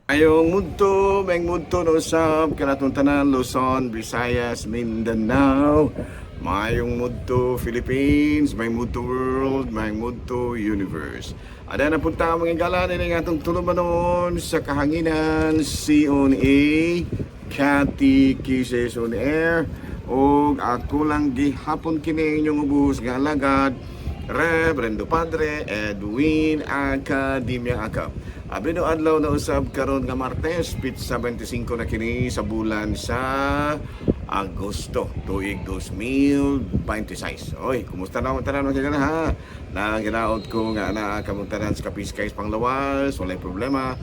Ayong mudto no usab kanatong tanan Luzon, Visayas, Mindanao. Mayong mudto Philippines, may mudto world, may mudto universe. Ada na punta mga galan ini nga atong tulumanon sa kahanginan CONA, Cathy Kisses on Air. O ako lang gihapon kini inyong ubos nga alagad, Reverendo Padre Edwin Academia Akap. Abino adlaw na usab karon nga Martes, pit 25 na kini sa bulan sa Agosto, tuig 2026. Oy, kumusta na ang tanan mga ha? Naginaot ko nga na kamuntanan sa Kapiskays Panglawas, walay problema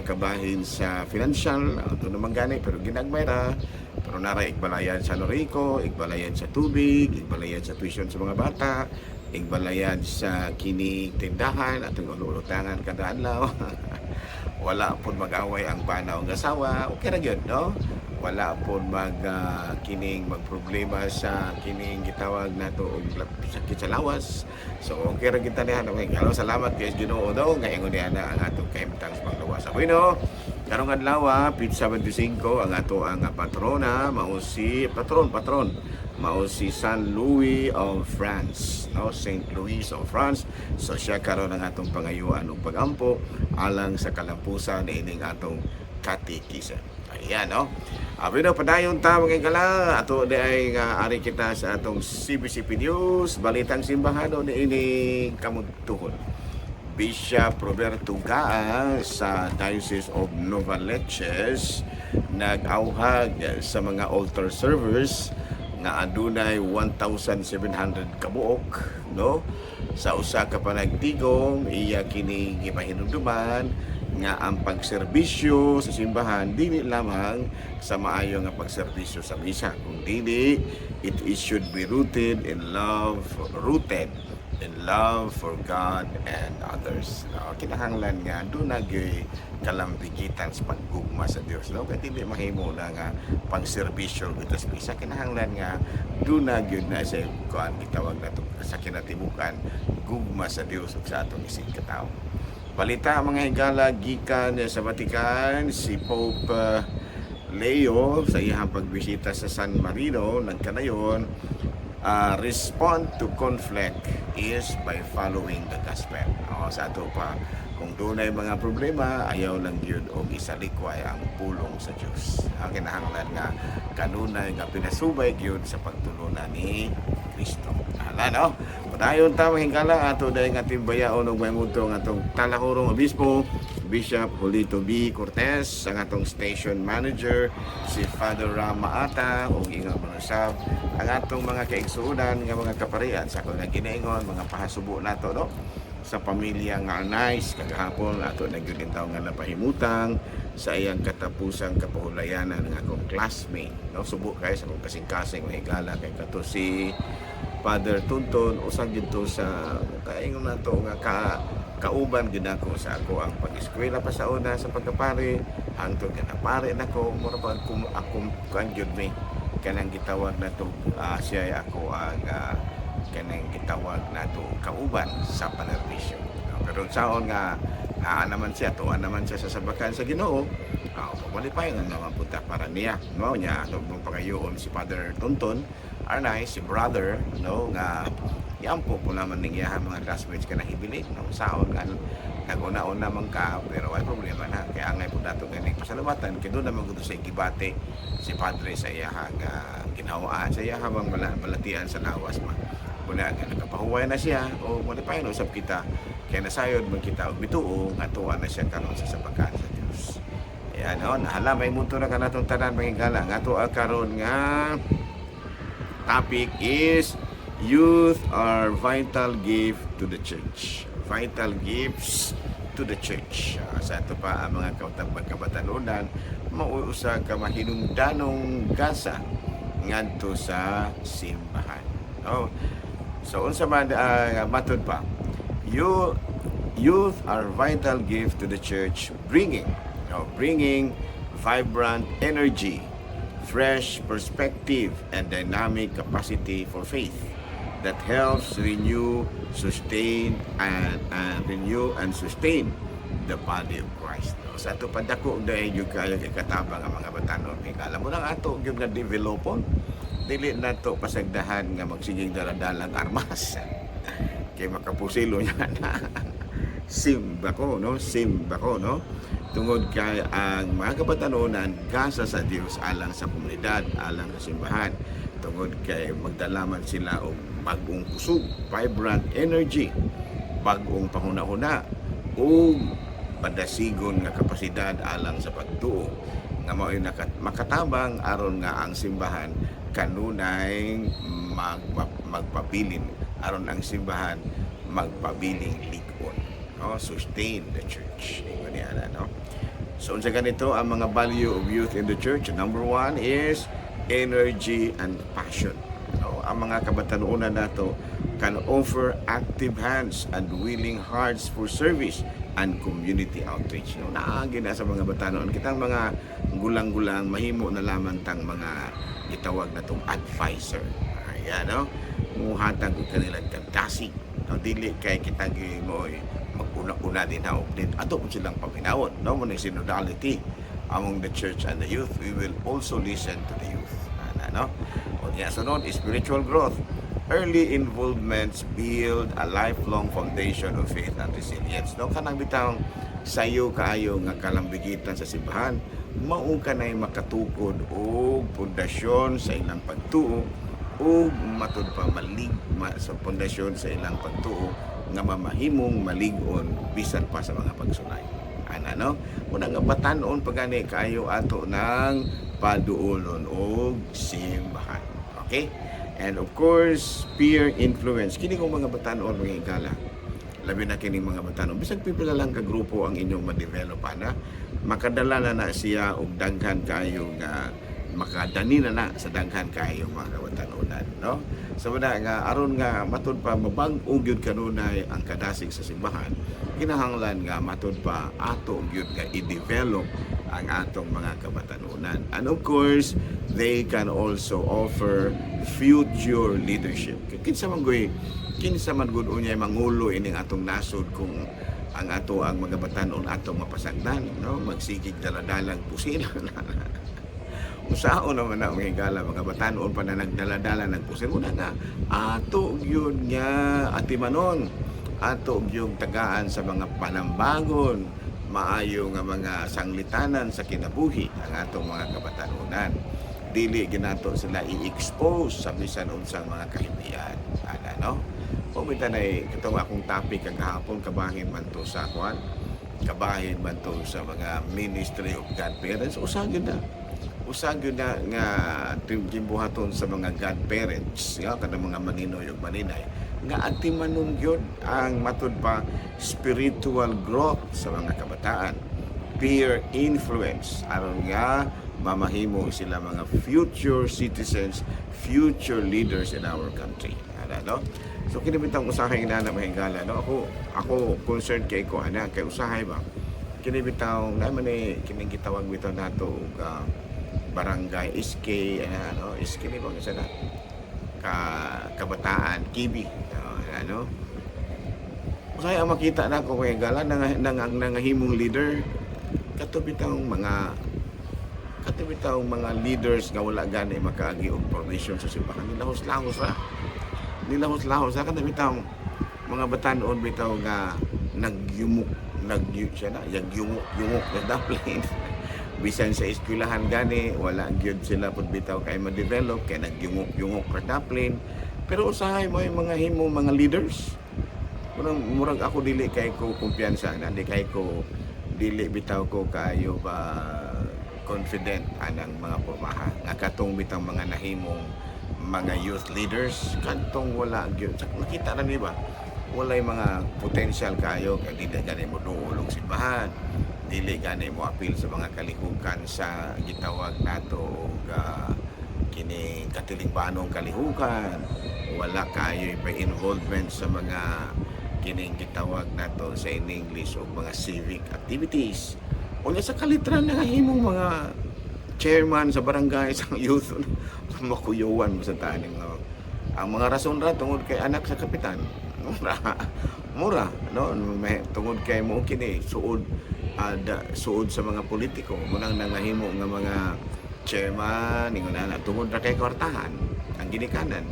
kabahin sa financial, ito naman gani, pero ginagmay na. Pero nara igbalayan sa Norico, igbalayan sa tubig, igbalayan sa tuition sa mga bata, igbalayan sa kini tindahan at ululutangan kada adlaw. Wala po mag-away ang bana o asawa, okay na yun, no? Wala po kining magproblema sa kining gitawag nato og sakit sa lawas. So okay ra kita niya okay. Salamat kay Ginoo daw nga ingon niya na ang atong kahimtang sa panglawas. Ako no, karong adlaw pit 75 ang ato ang patrona mao si patron mao si San Louis of France, no, Saint Louis of France. So siya karon ang atong pangayuan ug pagampo alang sa kalampusan ni ining atong katikisa. Ayan, no. Abino padayon ta mga igala ato di ay ari kita sa atong CBCP News balitang simbahan ni ini kamuntuhon. Bishop Roberto Gaa sa Diocese of Novaliches nag-auhag sa mga altar servers nga adunay 1,700 kabuok, no, sa usa ka panagtigom. Iya kini gipahinumduman nga ang pagserbisyo sa simbahan dili lamang sa maayo nga pagserbisyo sa misa, kung dili it should be rooted in love for God and others. No, kinahanglan nga doon nagyoy kalambigitan sa paggugma sa Dios. No, kaya hindi mahimo na nga pagserbisyo kita sa misa. Kinahanglan nga doon nagyoy na sa kuan gitawag nato sa kinatibukan gugma sa Dios ug sa atong isig katawo. Balita mga higala gikan sa Vatican, si Pope Leo sa iyang pagbisita sa San Marino nagkanayon, respond to conflict is by following the gospel. Sa ato pa, kung doon ay mga problema, ayaw lang yun o isalikway ang pulong sa Diyos. Ang kinahanglan nga kanunay nga pinasubay yun sa pagtulunan ni Kristo. Hala, no? Padayon ta mahingala ato dahil nga timbayaon og may muto ng atong talahurong obispo, Bishop Julito B. Cortez, ang atong station manager, si Father Rama Ata, o ingang manusab, ang atong mga kaigsuunan, nga mga kaparian, sa akong naginaingon, mga pahasubo nato, no? Sa pamilya nga nice, kagahapon, ato nagyunintaw nga napahimutang, sa iyang katapusang kapahulayanan ng akong classmate, no? Subo kayo sa akong kasing-kasing, mahigala kay kato si Father Tunton, usang dito sa kaingon nato nga kauban gid ako sa ako ang pag-eskwela pa sa una sa pagkapari hangtod ka pare nako mura pa akong kanjud mi kanang gitawag nato siya ako ang kanang gitawag nato kauban sa panerbisyo. Pero saon nga naman siya sa sabakan sa Ginoo. Pagwalipay nga naman punta para niya, no, niya mong pagayoon si Father Tunton Arnay, si brother, no, nga yampo po naman ning iya mga classmates ka nahibilig, no, saon nga naguna-una man ka, pero ay problema na kaya angay po dato ganing pasalubatan kay doon naman gud sa gibate si Padre sa iya ginhawaan sa iya habang malatian sa lawas man. Kuna nagapahuway na siya o malipay no usab kita kaya nasayod man kita og bituo nga tuwa na siya karon sa sabakan sa Dios. Ayan, no, nahala may muto na kanatong tanan mahigala nga tuwa karon nga topic is youth are vital gift to the church. Vital gifts to the church. Sa ito pa ang mga kabatanunan mauusa ka mahinungdanong gasa ngadto sa simbahan. Oh. So unsa man matod pa, youth are vital gift to the church, bringing vibrant energy, fresh perspective and dynamic capacity for faith that helps renew, sustain the body of Christ. No? Sa ato padako dahil yung kayo katabang ang mga batanon. Kaya alam mo lang ato yung nga developon. Dili na to pasagdahan nga magsiging daladalang armas. Kay makapusilo niya na simba ko, no? Simba ko, no? Tungod kay ang mga kabatanunan gasa sa Dios alang sa komunidad, alang sa simbahan. Tungod kay magdalaman sila og bagong kusog, vibrant energy, bagong panghuna-huna o padasigon nga kapasidad alang sa pagtuo nga mao makatabang aron nga ang simbahan kanunay magpabilin aron ang simbahan magpabiling ligon, no? Sustain the church. No? So unsa ganito ang mga value of youth in the church? Number 1 is energy and passion. No? Ang mga kabatanunan nato can offer active hands and willing hearts for service and community outreach. No? Naagi na sa mga batanon kitang mga gulang-gulang mahimo na lamang tang mga gitawag na tong advisor. Ayan, no? Muhatag ko kanilang kadasi. No? Dili kay kitang mo maguna-una din na din ato po silang paminawon. No? Muna synodality among the church and the youth. We will also listen to the youth. No? O diya sunod, spiritual growth. Early involvements build a lifelong foundation of faith and resilience. No, kanang bitang sayo kaayo nga kalambigitan sa simbahan, mao kanay makatukod og pundasyon sa ilang pagtuo o matud pa sa pundasyon sa ilang pagtuo nga mamahimong malig-on bisan pa sa mga pagsulay. No? Una nga batan-on pagani kaayo ato ng paduolon og simbahan. Okay? And of course, peer influence. Kini kong mga batanon, mga igala. Labi na kining mga batanon. Bisag pipila lang ka grupo ang inyong ma-develop na. Makadala na siya og daghan kayo nga makadani na sa daghan kayo mga kabatanunan. No? So nga aron nga matud pa mabag-og gyud kanunay ang kadasig sa simbahan. Kinahanglan nga matud pa ato gyud nga i-develop ang atong mga kabatanunan. And of course, they can also offer future leadership. Kinsa man gud unyay mangulo ining atong nasod kung ang ato ang mga batanon atong mapasagdan, no? Magsigig daladalang pusil. Usaon naman na mga higala mga batanon pa na nagdaladala ng pusil. Una nga ato yun nga atimanon, ato yung tagaan sa mga panambangon, maayo nga mga sanglitanan sa kinabuhi ang atong mga kabatanunan. Dili ginato sila i-expose sa bisan unsang mga kahibiyan. No? Pumita na itong akong topic kagahapon, kabahin man to sa kwan, kabahin man to sa mga ministry of godparents. Usagin na nga timbuhaton sa mga godparents, kada mga maninoy o maninay, nga atimanon yun ang matud pa spiritual growth sa mga kabataan, peer influence aron nga mamahimo sila mga future citizens, future leaders in our country. No? So kinibitang usahay na mahigala, no? Ako concerned kay ko kay usahay ba kinibitaw naman kining gitawag bitaw nato barangay SK SK ni bang isa na kabataan kibi usahay ang makita na ko kay gala nangahimong leader katubitang mga leaders nga wala gani makaagi og formation sa simbahan nilahos-lahos sa katubitang mga batanon bitaw nga nagyumok yumok na daplin bisan sa eskwelahan gani wala gyud sila pud bitaw kay ma-develop kay nagyungok ka daplin pero usahay mo yung mga himong mga leaders murag ako dili kay ko kumpiyansa dili bitaw ko kayo ba confident anang mga pormaha nga katong bitang mga nahimong mga youth leaders kantong wala gyud nakita na niba walay mga potential kayo kay dili gani mo duolong simbahan, dili gani mo apil sa mga kalihukan sa gitawag nato kini katilingbanong kalihukan, wala kayo pa involvement sa mga kining gitawag nato sa in English o mga civic activities. Unya sa kalitran nga himong mga chairman sa barangay sa youth makuyawan mo sa taning ang mga rason ra tungod kay anak sa kapitan. mura, no? Tungod kay mo kini suod, suod sa mga politiko munang nangahimo nga mga chairman ingon na tungod ra kay kwartahan ang ginikanan,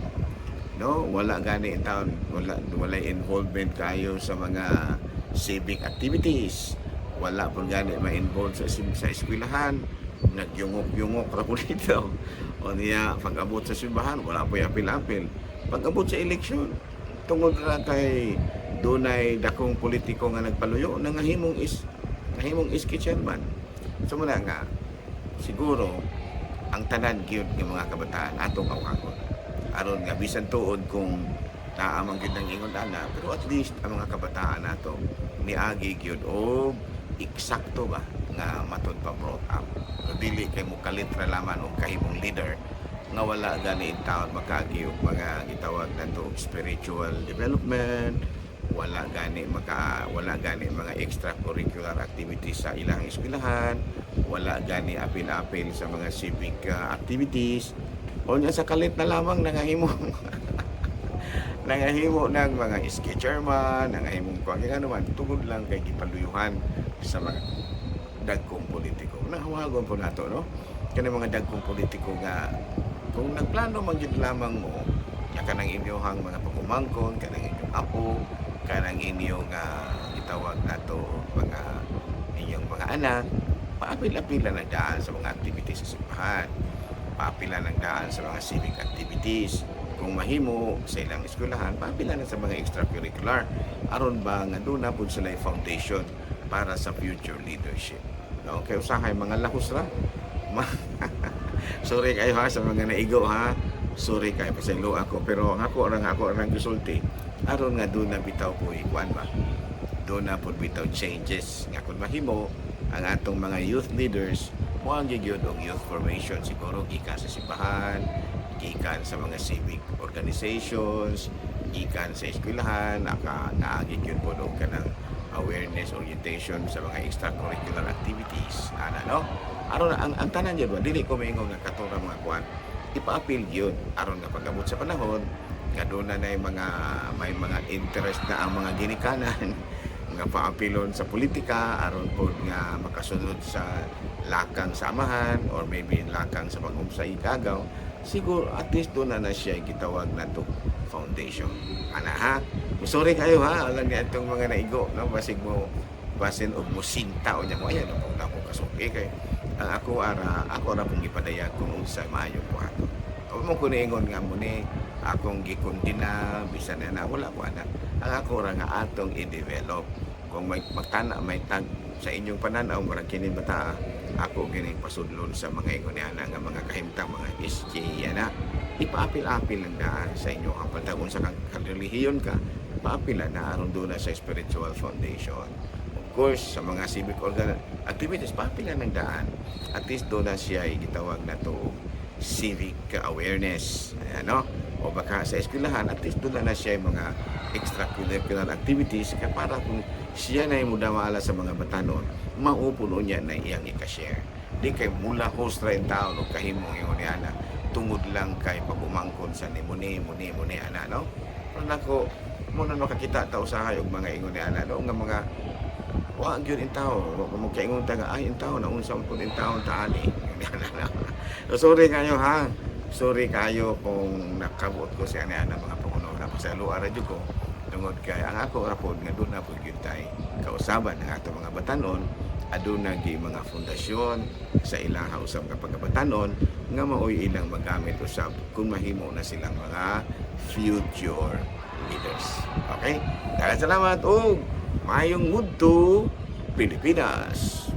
no? Wala gani in town, wala involvement kayo sa mga civic activities, wala po gani ma-involve sa eskwelahan, nagyungok-yungok ra po dito o niya pag-abot sa simbahan wala po apil-apil, pag-abot sa eleksyon tungod ra kay dunay dakong politiko nga nagpaluyo nangahimong iski chairman. So muna nga siguro ang tanan gyud ng mga kabataan atong awakon aron nga bisan tuod kung naamang gyud ang ingon ana, pero at least ang mga kabataan nato niagi gyud og eksakto ba nga matud pa brought up. So, dili kay mo kalitra laman og kahimong leader nga wala gani in taon makagi og mga gitawag nato spiritual development, wala gani mga extracurricular activities sa ilang eskwelahan, wala gani apil-apil sa mga civic activities, o nya sa kalit na lamang nangahimo nangahimo ng mga iski chairman, nangahimong kung ano man tungod lang kay gipaluyuhan sa mga dagkong politiko. Nahawagon po nato, no? Kani mga dagkong politiko nga kung nagplano man gyud lamang mo ya kanang inyong mga pagkumangkon, kanang inyong apo, kanang inyong gitawag nato mga inyong mga anak, paapil-apila ng daan sa mga activities sa simbahan, paapila ng daan sa mga civic activities, kung mahimo sa ilang eskwelahan, paapila na sa mga extracurricular aron ba nga doon na po sila foundation para sa future leadership, no? Kaya usahay mga lahos ra sorry kayo ha sa mga naigo ha, sorry kayo pasaylo ako, pero ako orang gisulti aron nga doon na bitaw po ikuan ba, doon na po bitaw changes nga kung mahimo ang atong mga youth leaders mo ang gigyod og youth formation siguro gikan sa simbahan, gikan sa mga civic organizations, gikan sa eskwelahan, naagi gyud po og kanang awareness orientation sa mga extracurricular activities ana, no? Aron ang tanan gyud ba dili ko maingon nga katura mga kuan ipaapil gyud aron nga pag-abot sa panahon nga doon na may mga interest na ang mga ginikanan nga paapilon sa politika aron po nga makasunod sa lakang samahan or maybe lakang sa pag-umsay kagaw, siguro at least doon na siya gitawag na to foundation ana ha. Sorry kayo ha alam niya itong mga naigo, no? Basin og musinta o niya mo ayan po na ako kasuki kay ang ako ra pong ipadayag kung unsa maayo po ato. O mo kuningon nga mo ni akong gikundina bisan na wala ko ana. Ang ako ra nga atong i-develop. Kung may magtana may tag sa inyong pananaw murag kini bata ako kining pasudlon sa mga ingoniana nga mga kahimtang mga SJ ana. Ipaapil-apil lang daan sa inyo ang pagtaon sa relihiyon ka, paapila na aron doon na sa spiritual foundation. Of course, sa mga civic activities, paapila ng daan. At least doon na siya gitawag na to civic awareness. Ano? O baka sa eskwelahan, at least doon na siya mga extracurricular activities kaya para kung siya na yung mudamala sa mga batanon, maupuno niya na iyang ikashare. Di kay mula host rin taon o kahimong yung niana tungod lang kay pag-umangkon sa ni muni ana, no? Pero nako muna makakita ta usahay og mga ingon ni ana, no? Nga mga wa gyud in tao mo kaingon ta nga ay in tao na unsang pud in tao ta ani. So, sorry kayo ha. Sorry kayo kung nakabuot ko sa ana mga puno na pasalo ara jud ko tungod kay ang ako ra pod nga doon na pod gyud tay kausaban ng ato mga batanon aduna gi mga fondasyon sa ilang usab nga pagabatanon nga maoy ilang magamit usab kung mahimo na silang mga future leaders. Okay? Daghang salamat og maayong mudto Pilipinas.